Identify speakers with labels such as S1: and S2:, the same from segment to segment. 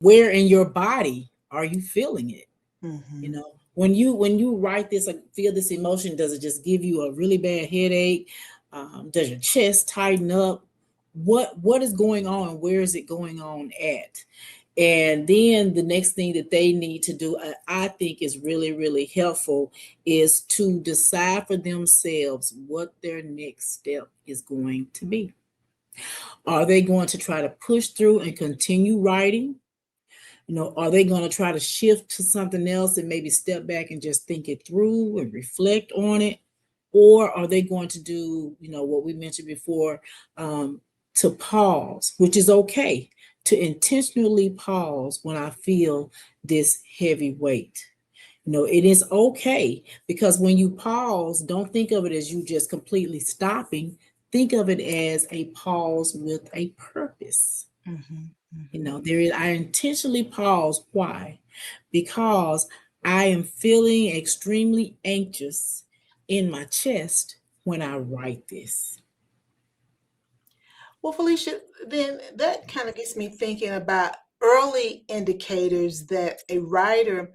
S1: where in your body are you feeling it? You
S2: Mm-hmm.
S1: know, when you write this, like, feel this emotion, does it just give you a really bad headache? Does your chest tighten up? What is going on? Where is it going on at? And then the next thing that they need to do, I think is really, really helpful, is to decide for themselves what their next step is going to be. Are they going to try to push through and continue writing? Are they going to try to shift to something else and maybe step back and just think it through and reflect on it? Or are they going to do, what we mentioned before, to pause, which is okay, to intentionally pause when I feel this heavy weight? It is okay, because when you pause, don't think of it as you just completely stopping. Think of it as a pause with a purpose.
S2: Mm-hmm. Mm-hmm.
S1: I intentionally pause. Why? Because I am feeling extremely anxious in my chest when I write this.
S2: Well, Felicia, then that kind of gets me thinking about early indicators that a writer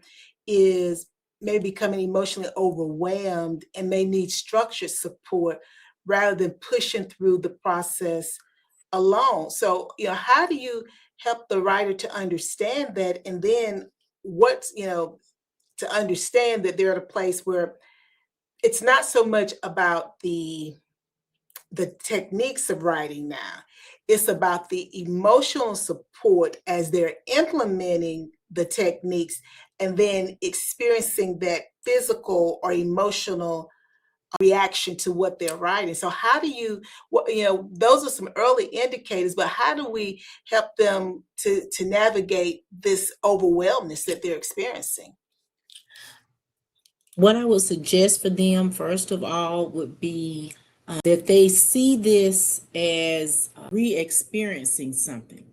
S2: is maybe becoming emotionally overwhelmed and may need structured support rather than pushing through the process alone. So, how do you help the writer to understand that? And then to understand that they're at a place where it's not so much about the techniques of writing now. It's about the emotional support as they're implementing the techniques and then experiencing that physical or emotional reaction to what they're writing. So how do those are some early indicators, but how do we help them to navigate this overwhelmness that they're experiencing?
S1: What I would suggest for them, first of all, would be that they see this as re experiencing something.